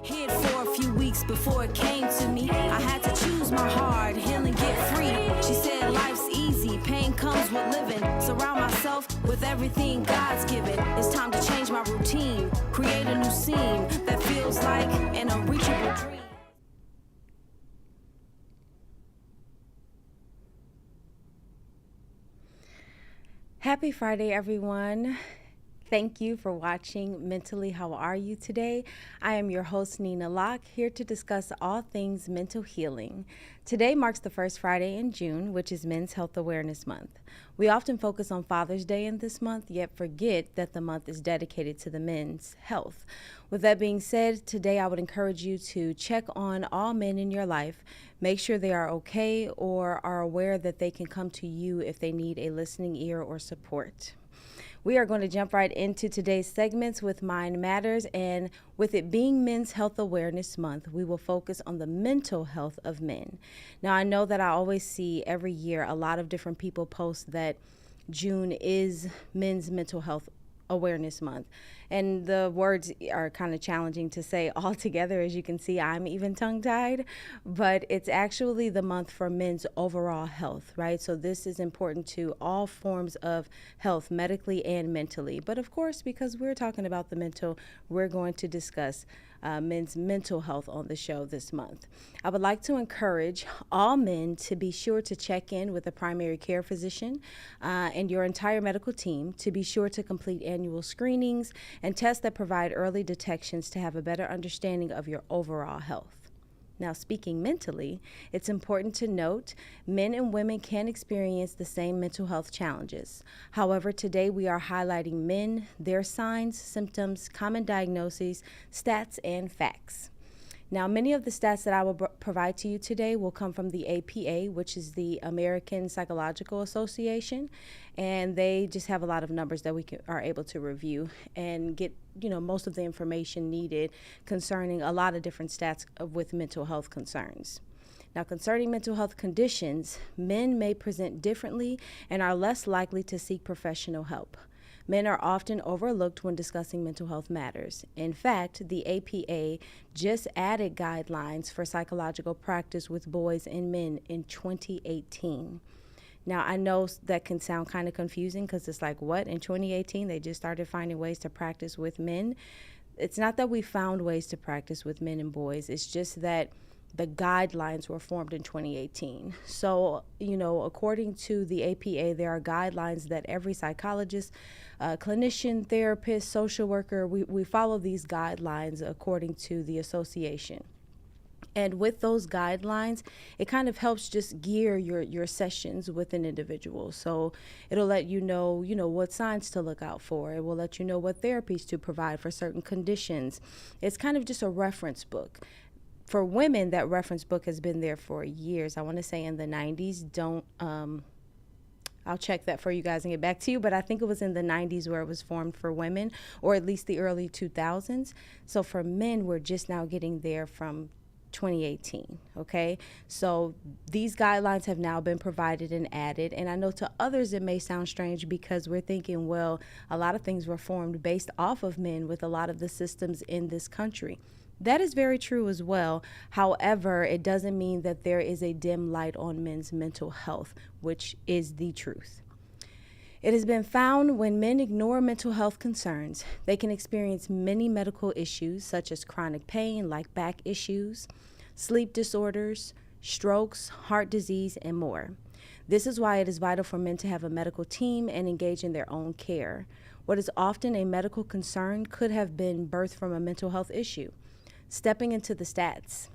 Hid for a few weeks before it came to me. I had to choose my heart, heal and get free. She said life's easy, pain comes with living. Surround myself with everything God's given. It's time to change my routine, create a new scene that feels like an unreachable dream. Happy Friday, everyone. Thank you for watching Mentally How Are You today? I am your host, Neena, here to discuss all things mental healing. Today marks the first Friday in June, which is Men's Health Awareness Month. We often focus on Father's Day in this month, yet forget that the month is dedicated to the men's health. With that being said, today I would encourage you to check on all men in your life, make sure they are okay or are aware that they can come to you if they need a listening ear or support. We are going to jump right into today's segments with Mind Matters, and with it being Men's Health Awareness Month, we will focus on the mental health of men. Now, I know that I always see every year a lot of different people post that June is Men's Mental Health Awareness Month, and the words are kind of challenging to say all together. As you can see, I'm even tongue-tied, but it's actually the month for men's overall health, right? So this is important to all forms of health, medically and mentally. But of course, because we're talking about the mental, we're going to discuss men's mental health on the show this month. I would like to encourage all men to be sure to check in with a primary care physician and your entire medical team to be sure to complete annual screenings and tests that provide early detections to have a better understanding of your overall health. Now, speaking mentally, it's important to note men and women can experience the same mental health challenges. However, today we are highlighting men, their signs, symptoms, common diagnoses, stats, and facts. Now, many of the stats that I will provide to you today will come from the APA, which is the American Psychological Association, and they just have a lot of numbers that we are able to review and get, most of the information needed concerning a lot of different stats with mental health concerns. Now, concerning mental health conditions, men may present differently and are less likely to seek professional help. Men are often overlooked when discussing mental health matters. In fact, the APA just added guidelines for psychological practice with boys and men in 2018. Now, I know that can sound kind of confusing because it's like, what? In 2018, they just started finding ways to practice with men? It's not that we found ways to practice with men and boys. It's just that the guidelines were formed in 2018. So, according to the APA, there are guidelines that every psychologist, clinician, therapist, social worker, we follow these guidelines according to the association. And with those guidelines, it kind of helps just gear your sessions with an individual. So it'll let you know, what signs to look out for. It will let you know what therapies to provide for certain conditions. It's kind of just a reference book. For women, that reference book has been there for years. I want to say in the 90s. I'll check that for you guys and get back to you, but I think it was in the 90s where it was formed for women, or at least the early 2000s. So for men, we're just now getting there from 2018, okay? So these guidelines have now been provided and added, and I know to others it may sound strange because we're thinking, well, a lot of things were formed based off of men with a lot of the systems in this country. That is very true as well. However, it doesn't mean that there is a dim light on men's mental health, which is the truth. It has been found when men ignore mental health concerns, they can experience many medical issues such as chronic pain like back issues, sleep disorders, strokes, heart disease, and more. This is why it is vital for men to have a medical team and engage in their own care. What is often a medical concern could have been birthed from a mental health issue. Stepping into the stats.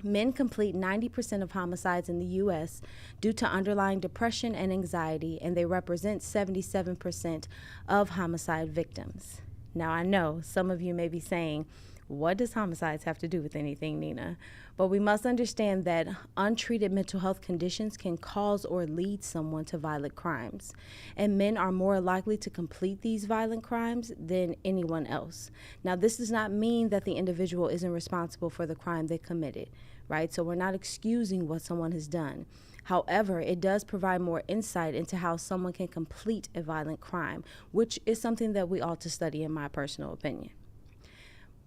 Men complete 90% of homicides in the U.S. due to underlying depression and anxiety, and they represent 77% of homicide victims. Now, I know some of you may be saying, what does homicides have to do with anything, Neena? But we must understand that untreated mental health conditions can cause or lead someone to violent crimes. And men are more likely to complete these violent crimes than anyone else. Now, this does not mean that the individual isn't responsible for the crime they committed, right? So we're not excusing what someone has done. However, it does provide more insight into how someone can complete a violent crime, which is something that we ought to study, in my personal opinion.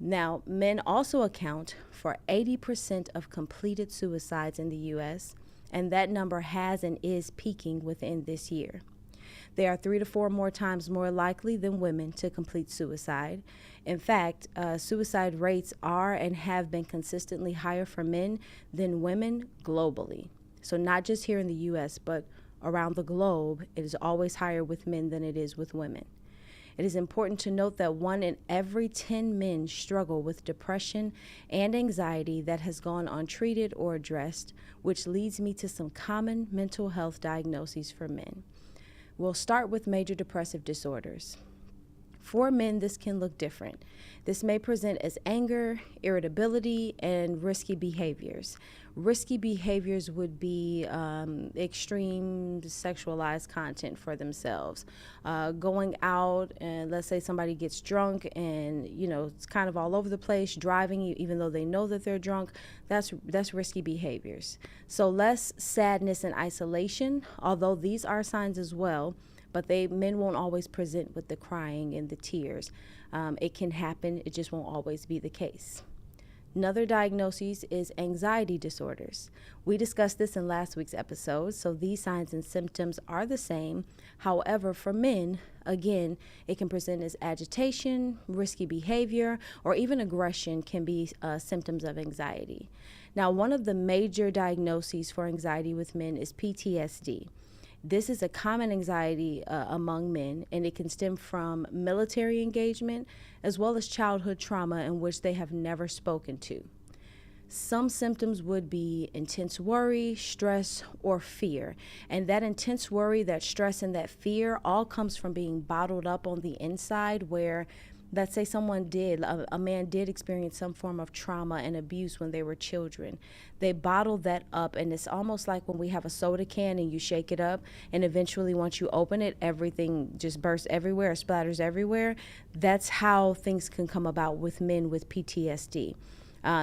Now, men also account for 80% of completed suicides in the U.S., and that number has and is peaking within this year. They are 3 to 4 more times more likely than women to complete suicide. In fact, suicide rates are and have been consistently higher for men than women globally. So not just here in the U.S., but around the globe, it is always higher with men than it is with women. It is important to note that 1 in every 10 men struggle with depression and anxiety that has gone untreated or addressed, which leads me to some common mental health diagnoses for men. We'll start with major depressive disorders. For men, this can look different. This may present as anger, irritability, and risky behaviors. Risky behaviors would be extreme sexualized content for themselves. Going out and let's say somebody gets drunk and, it's kind of all over the place, driving even though they know that they're drunk. That's risky behaviors. So less sadness and isolation, although these are signs as well, but men won't always present with the crying and the tears. It can happen, it just won't always be the case. Another diagnosis is anxiety disorders. We discussed this in last week's episode, so these signs and symptoms are the same. However, for men, again, it can present as agitation, risky behavior, or even aggression can be symptoms of anxiety. Now, one of the major diagnoses for anxiety with men is PTSD. This is a common anxiety among men, and it can stem from military engagement as well as childhood trauma in which they have never spoken to. Some symptoms would be intense worry, stress, or fear. And that intense worry, that stress, and that fear all comes from being bottled up on the inside where, let's say a man did experience some form of trauma and abuse when they were children. They bottle that up, and it's almost like when we have a soda can and you shake it up, and eventually once you open it, everything just bursts everywhere, splatters everywhere. That's how things can come about with men with PTSD.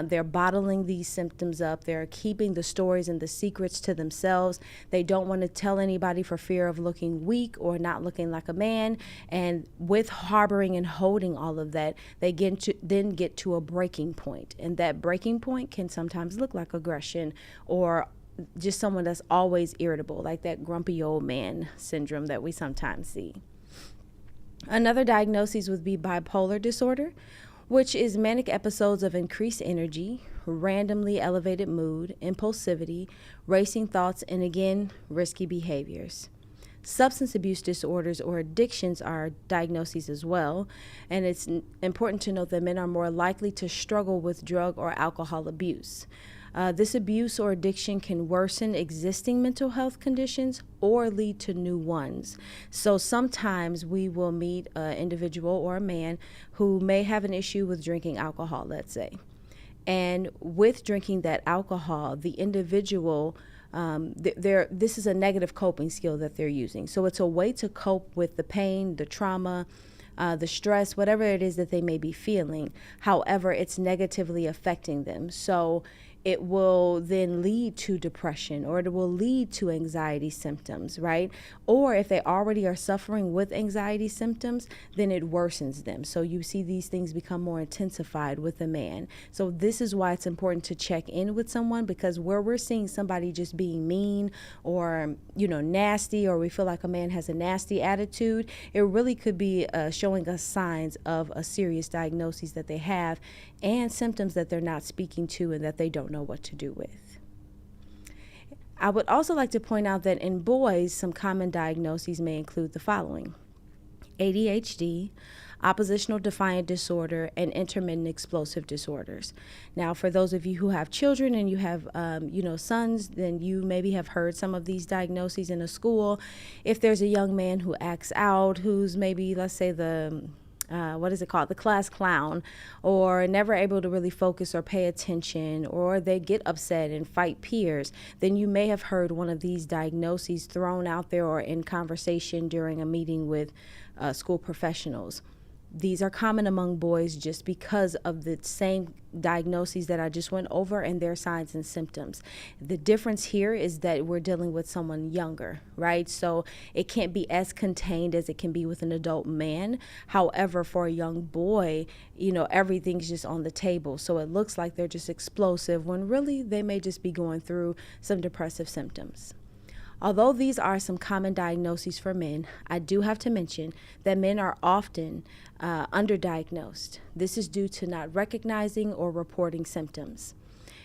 They're bottling these symptoms up. They're keeping the stories and the secrets to themselves. They don't want to tell anybody for fear of looking weak or not looking like a man. And with harboring and holding all of that, they then get to a breaking point. And that breaking point can sometimes look like aggression or just someone that's always irritable, like that grumpy old man syndrome that we sometimes see. Another diagnosis would be bipolar disorder, which is manic episodes of increased energy, randomly elevated mood, impulsivity, racing thoughts, and again, risky behaviors. Substance abuse disorders or addictions are diagnoses as well, and it's important to note that men are more likely to struggle with drug or alcohol abuse. This abuse or addiction can worsen existing mental health conditions or lead to new ones. So sometimes we will meet an individual or a man who may have an issue with drinking alcohol, let's say. And with drinking that alcohol, the individual, this is a negative coping skill that they're using. So it's a way to cope with the pain, the trauma, the stress, whatever it is that they may be feeling. However, it's negatively affecting them. So it will then lead to depression, or it will lead to anxiety symptoms, right? Or if they already are suffering with anxiety symptoms, then it worsens them. So you see these things become more intensified with a man. So this is why it's important to check in with someone, because where we're seeing somebody just being mean or, nasty, or we feel like a man has a nasty attitude, it really could be showing us signs of a serious diagnosis that they have and symptoms that they're not speaking to and that they don't know what to do with. I would also like to point out that in boys, some common diagnoses may include the following: ADHD, oppositional defiant disorder, and intermittent explosive disorders. Now, for those of you who have children and you have, sons, then you maybe have heard some of these diagnoses in a school. If there's a young man who acts out, who's maybe, let's say, the class clown, or never able to really focus or pay attention, or they get upset and fight peers, then you may have heard one of these diagnoses thrown out there or in conversation during a meeting with school professionals. These are common among boys just because of the same diagnoses that I just went over and their signs and symptoms. The difference here is that we're dealing with someone younger, right? So it can't be as contained as it can be with an adult man. However, for a young boy, everything's just on the table. So it looks like they're just explosive when really they may just be going through some depressive symptoms. Although these are some common diagnoses for men, I do have to mention that men are often underdiagnosed. This is due to not recognizing or reporting symptoms.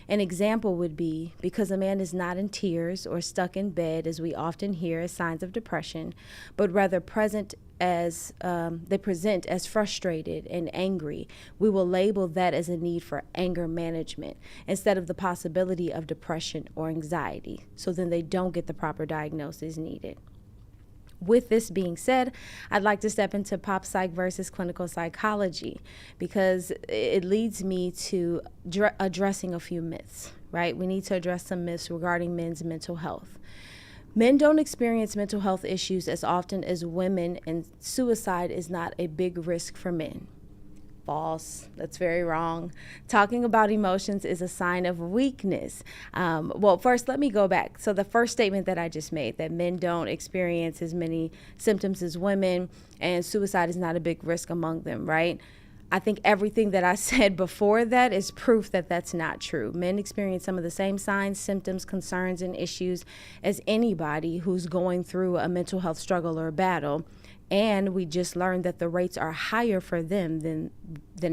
An example would be because a man is not in tears or stuck in bed, as we often hear as signs of depression, but rather they present as frustrated and angry. We will label that as a need for anger management instead of the possibility of depression or anxiety. So then they don't get the proper diagnosis needed. With this being said, I'd like to step into pop psych versus clinical psychology because it leads me to addressing a few myths, right? We need to address some myths regarding men's mental health. Men don't experience mental health issues as often as women, and suicide is not a big risk for men. False. That's very wrong. Talking about emotions is a sign of weakness. First, let me go back. So the first statement that I just made, that men don't experience as many symptoms as women and suicide is not a big risk among them, right? I think everything that I said before that is proof that that's not true. Men experience some of the same signs, symptoms, concerns, and issues as anybody who's going through a mental health struggle or battle. And we just learned that the rates are higher for them than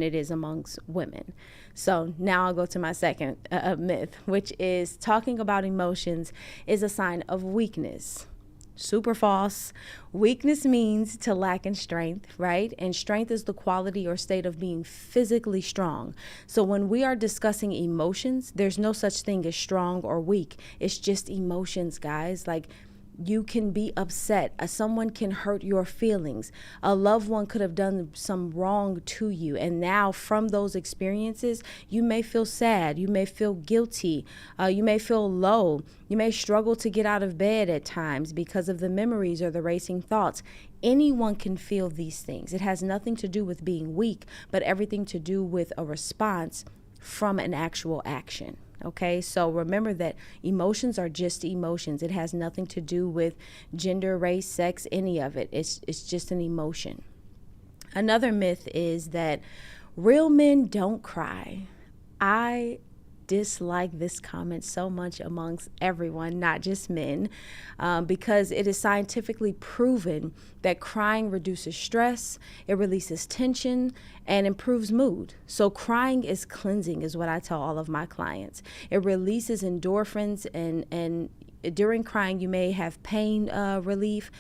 it is amongst women. So now I'll go to my second myth, which is talking about emotions is a sign of weakness. Super false. Weakness means to lack in strength, right? And strength is the quality or state of being physically strong. So when we are discussing emotions, there's no such thing as strong or weak. It's just emotions, guys. Like, you can be upset. Someone can hurt your feelings. A loved one could have done some wrong to you. And now from those experiences, you may feel sad. You may feel guilty. You may feel low. You may struggle to get out of bed at times because of the memories or the racing thoughts. Anyone can feel these things. It has nothing to do with being weak, but everything to do with a response from an actual action. Okay, so remember that emotions are just emotions. It has nothing to do with gender, race, sex, any of it. It's just an emotion. Another myth is that real men don't cry. I dislike this comment so much amongst everyone, not just men, because it is scientifically proven that crying reduces stress, it releases tension, and improves mood. So crying is cleansing, is what I tell all of my clients. It releases endorphins, and during crying, you may have pain relief,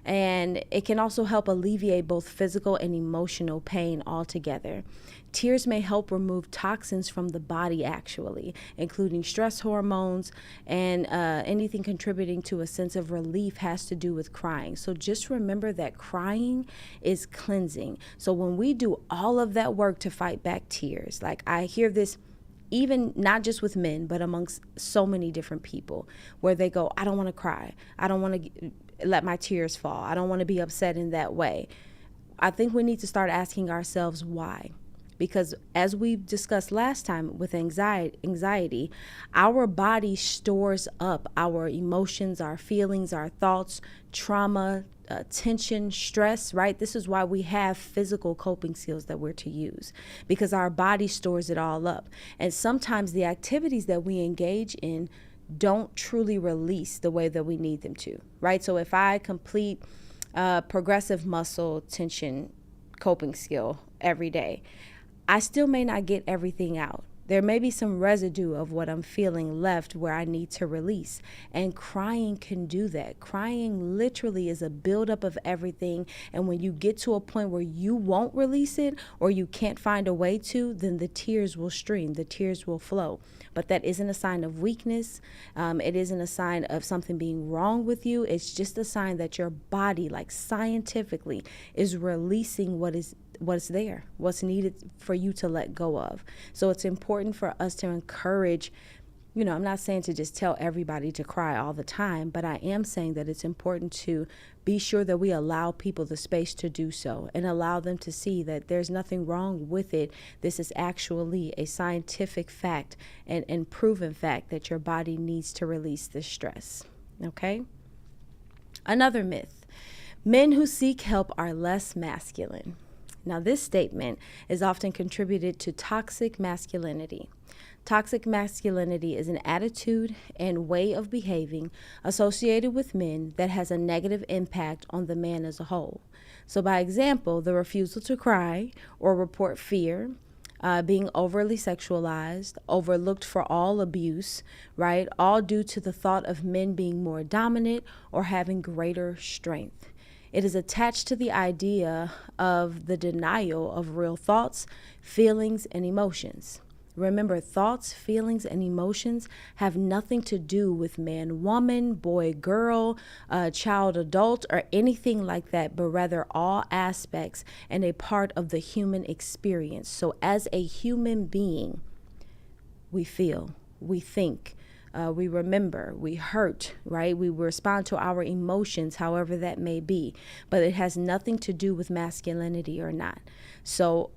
and it can also help alleviate both physical and emotional pain altogether. Tears may help remove toxins from the body, actually, including stress hormones, and anything contributing to a sense of relief has to do with crying. So just remember that crying is cleansing. So when we do all of that work to fight back tears, like I hear this even not just with men, but amongst so many different people, where they go, I don't want to cry. I don't want to let my tears fall. I don't want to be upset in that way. I think we need to start asking ourselves why. Because as we discussed last time with anxiety, our body stores up our emotions, our feelings, our thoughts, trauma, tension, stress, right? This is why we have physical coping skills that we're to use, because our body stores it all up. And sometimes the activities that we engage in don't truly release the way that we need them to, right? So if I complete progressive muscle tension coping skill every day, I still may not get everything out. There may be some residue of what I'm feeling left where I need to release. And crying can do that. Crying literally is a buildup of everything. And when you get to a point where you won't release it or you can't find a way to, then the tears will stream, the tears will flow. But that isn't a sign of weakness. It isn't a sign of something being wrong with you. It's just a sign that your body, like scientifically, is releasing what's there, what's needed for you to let go of. So it's important for us to encourage I'm not saying to just tell everybody to cry all the time, but I am saying that it's important to be sure that we allow people the space to do so and allow them to see that there's nothing wrong with it. This is actually a scientific fact and proven fact that your body needs to release this stress. Okay? Another myth: men who seek help are less masculine. Now, this statement is often contributed to toxic masculinity. Toxic masculinity is an attitude and way of behaving associated with men that has a negative impact on the man as a whole. So, by example, the refusal to cry or report fear, being overly sexualized, overlooked for all abuse, right? All due to the thought of men being more dominant or having greater strength. It is attached to the idea of the denial of real thoughts, feelings, and emotions. Remember, thoughts, feelings, and emotions have nothing to do with man, woman, boy, girl, child, adult, or anything like that, but rather all aspects and a part of the human experience. So as a human being, we feel, we think, we remember, we hurt, right? We respond to our emotions, however that may be, but it has nothing to do with masculinity or not. So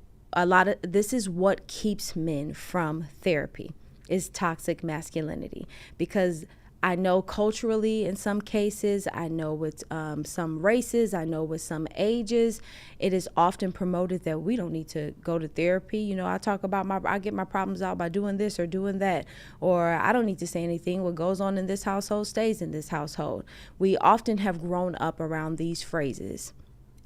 this is what keeps men from therapy, is toxic masculinity. Because I know culturally in some cases, I know with some races, I know with some ages, it is often promoted that we don't need to go to therapy. I talk about I get my problems out by doing this or doing that, or I don't need to say anything. What goes on in this household stays in this household. We often have grown up around these phrases,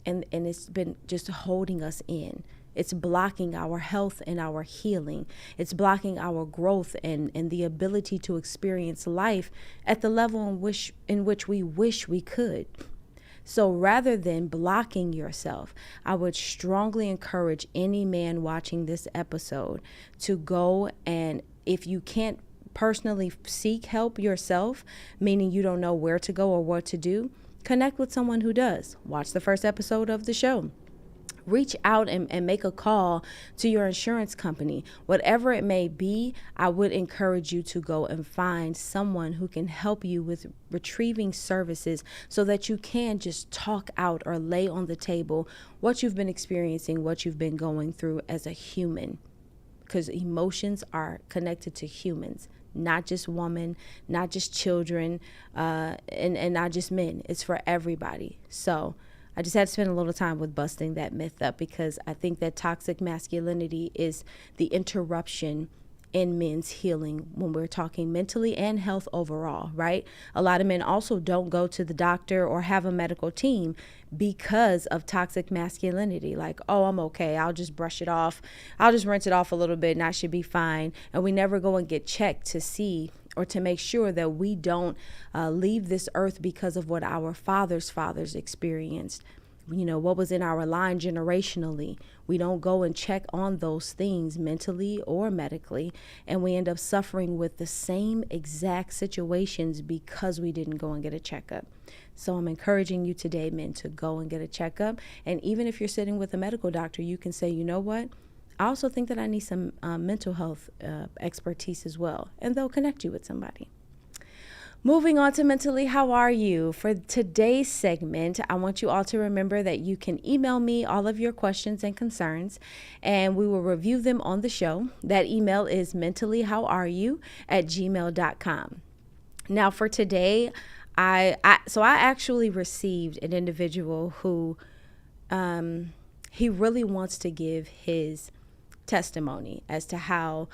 and it's been just holding us in. It's blocking our health and our healing. It's blocking our growth and the ability to experience life at the level in which we wish we could. So rather than blocking yourself, I would strongly encourage any man watching this episode to go, and if you can't personally seek help yourself, meaning you don't know where to go or what to do, connect with someone who does. Watch the first episode of the show. Reach out and make a call to your insurance company. Whatever it may be, I would encourage you to go and find someone who can help you with retrieving services so that you can just talk out or lay on the table what you've been experiencing, what you've been going through as a human. Because emotions are connected to humans, not just women, not just children, and not just men. It's for everybody. So I just had to spend a little time with busting that myth up, because I think that toxic masculinity is the interruption in men's healing when we're talking mentally and health overall, right? A lot of men also don't go to the doctor or have a medical team because of toxic masculinity. Like, oh, I'm okay. I'll just brush it off. I'll just rinse it off a little bit and I should be fine. And we never go and get checked to see or to make sure that we don't leave this earth because of what our fathers' experienced. What was in our line generationally. We don't go and check on those things mentally or medically, and we end up suffering with the same exact situations because we didn't go and get a checkup. So I'm encouraging you today, men, to go and get a checkup. And even if you're sitting with a medical doctor, you can say, you know what? I also think that I need some mental health expertise as well, and they'll connect you with somebody. Moving on to mentally, how are you? For today's segment, I want you all to remember that you can email me all of your questions and concerns, and we will review them on the show. That email is mentallyhowareyou@gmail.com. Now, for today, I actually received an individual who he really wants to give his testimony as to how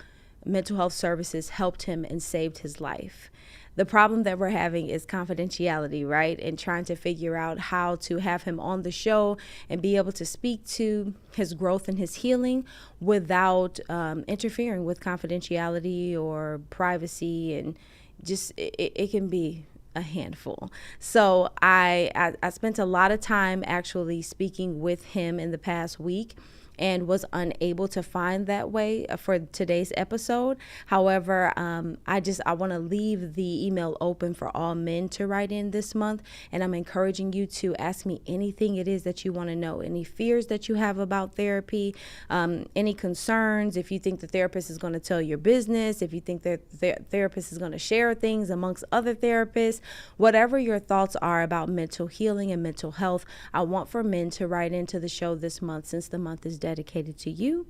mental health services helped him and saved his life. The problem that we're having is confidentiality, right? And trying to figure out how to have him on the show and be able to speak to his growth and his healing without interfering with confidentiality or privacy. And just, it can be a handful. So I spent a lot of time actually speaking with him in the past week. and was unable to find that way for today's episode. However, I want to leave the email open for all men to write in this month, and I'm encouraging you to ask me anything it is that you want to know, any fears that you have about therapy, any concerns, if you think the therapist is going to tell your business, if you think that the therapist is going to share things amongst other therapists, whatever your thoughts are about mental healing and mental health, I want for men to write into the show this month, since the month is dedicated to you.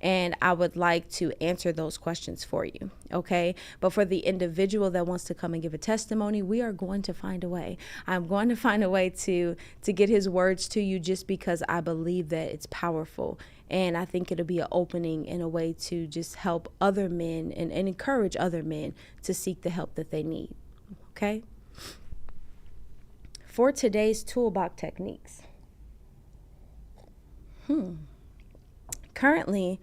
And I would like to answer those questions for you, okay? But for the individual that wants to come and give a testimony, we are going to find a way. I'm going to find a way to get his words to you, just because I believe that it's powerful. And I think it'll be an opening in a way to just help other men and encourage other men to seek the help that they need, okay? For today's toolbox techniques. Currently,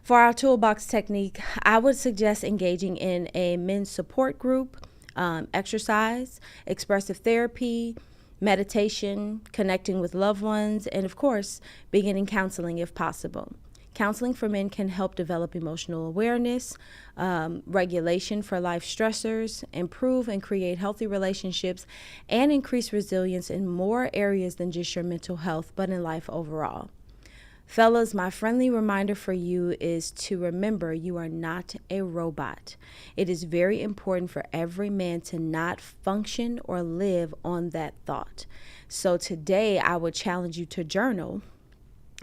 for our toolbox technique, I would suggest engaging in a men's support group, exercise, expressive therapy, meditation, connecting with loved ones, and of course, beginning counseling if possible. Counseling for men can help develop emotional awareness, regulation for life stressors, improve and create healthy relationships, and increase resilience in more areas than just your mental health, but in life overall. Fellas, my friendly reminder for you is to remember you are not a robot. It is very important for every man to not function or live on that thought. So today I would challenge you to journal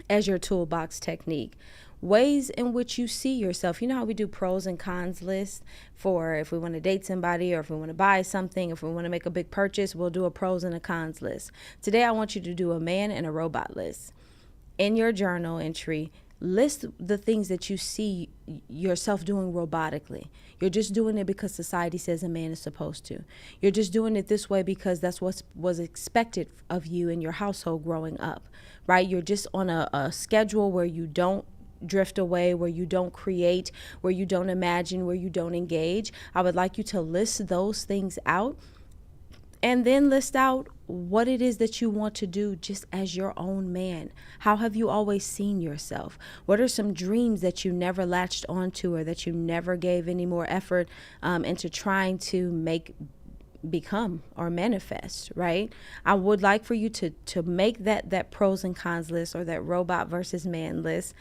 as your toolbox technique. Ways in which you see yourself. You know how we do pros and cons lists for if we want to date somebody, or if we want to buy something, if we want to make a big purchase, we'll do a pros and a cons list. Today I want you to do a man and a robot list. In your journal entry, list the things that you see yourself doing robotically. You're just doing it because society says a man is supposed to. You're just doing it this way because that's what was expected of you in your household growing up, right? You're just on a schedule where you don't drift away, where you don't create, where you don't imagine, where you don't engage. I would like you to list those things out, and then list out what it is that you want to do just as your own man. How have you always seen yourself? What are some dreams that you never latched onto, or that you never gave any more effort into trying to become or manifest, right? I would like for you to make that pros and cons list, or that robot versus man list,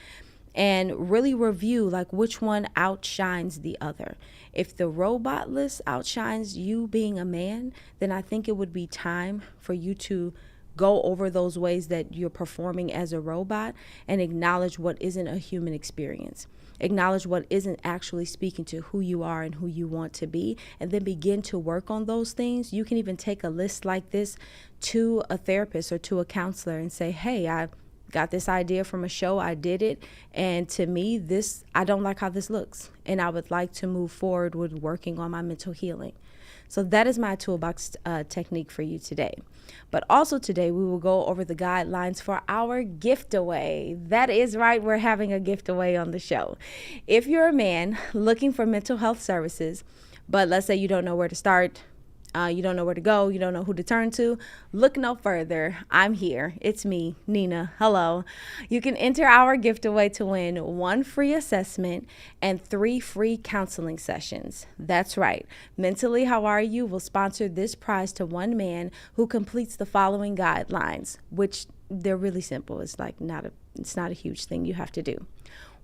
and really review like which one outshines the other. If the robot list outshines you being a man, then I think it would be time for you to go over those ways that you're performing as a robot and acknowledge what isn't a human experience. Acknowledge what isn't actually speaking to who you are and who you want to be, and then begin to work on those things. You can even take a list like this to a therapist or to a counselor and say, hey, I got this idea from a show, I did it, and to me, I don't like how this looks, and I would like to move forward with working on my mental healing. So that is my toolbox technique for you today. But also today, we will go over the guidelines for our gift away. That is right, we're having a gift away on the show. If you're a man looking for mental health services, but let's say you don't know where to start, you don't know where to go, you don't know who to turn to, look no further. I'm here. It's me, Neena. Hello. You can enter our gift away to win 1 free assessment and 3 free counseling sessions. That's right. Mentally How Are You will sponsor this prize to one man who completes the following guidelines, which they're really simple. It's not a huge thing you have to do.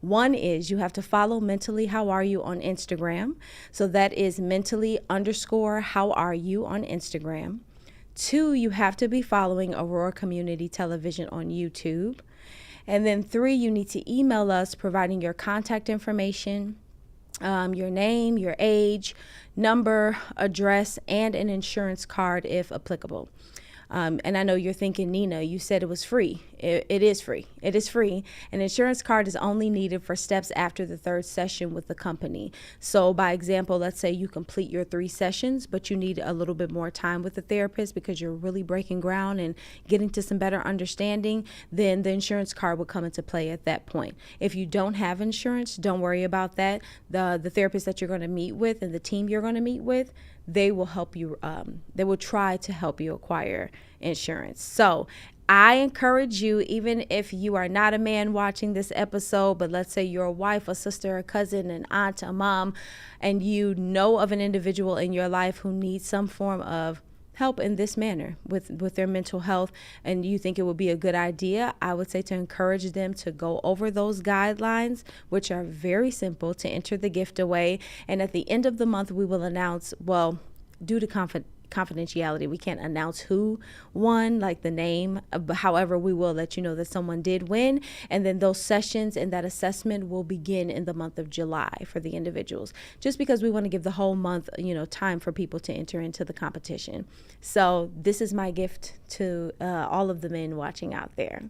One is you have to follow Mentally How Are You on Instagram. So that is mentally_how are you on Instagram. 2, you have to be following Aurora Community Television on YouTube. And then 3, you need to email us providing your contact information, your name, your age, number, address, and an insurance card if applicable. And I know you're thinking, Neena, you said it was free. It is free. It is free. An insurance card is only needed for steps after the 3rd session with the company. So by example, let's say you complete your 3 sessions, but you need a little bit more time with the therapist because you're really breaking ground and getting to some better understanding, then the insurance card will come into play at that point. If you don't have insurance, don't worry about that. The therapist that you're going to meet with and the team you're going to meet with, they will help you. They will try to help you acquire insurance. So I encourage you, even if you are not a man watching this episode, but let's say you're a wife, a sister, a cousin, an aunt, a mom, and you know of an individual in your life who needs some form of help in this manner with their mental health, and you think it would be a good idea, I would say to encourage them to go over those guidelines, which are very simple, to enter the gift away. And at the end of the month, we will announce, well, due to confidentiality, we can't announce who won, like the name. However, we will let you know that someone did win, and then those sessions and that assessment will begin in the month of July for the individuals, just because we want to give the whole month, time for people to enter into the competition. So this is my gift to all of the men watching out there.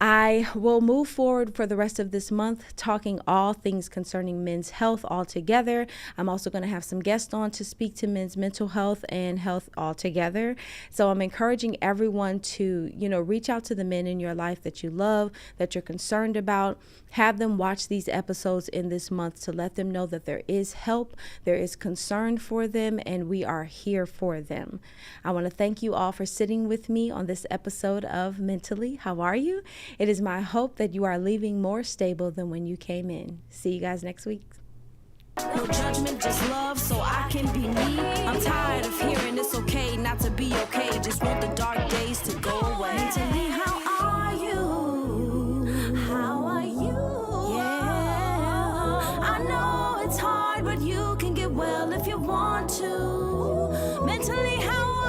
I will move forward for the rest of this month talking all things concerning men's health altogether. I'm also going to have some guests on to speak to men's mental health and health altogether. So I'm encouraging everyone to, reach out to the men in your life that you love, that you're concerned about. Have them watch these episodes in this month to let them know that there is help, there is concern for them, and we are here for them. I want to thank you all for sitting with me on this episode of Mentally How Are You? It is my hope that you are leaving more stable than when you came in. See you guys next week. No judgment, just love, so I can be me. I'm tired of hearing it's okay not to be okay. Just want the dark days to go away. Mentally, how are you? How are you? Yeah, I know it's hard, but you can get well if you want to. Mentally, how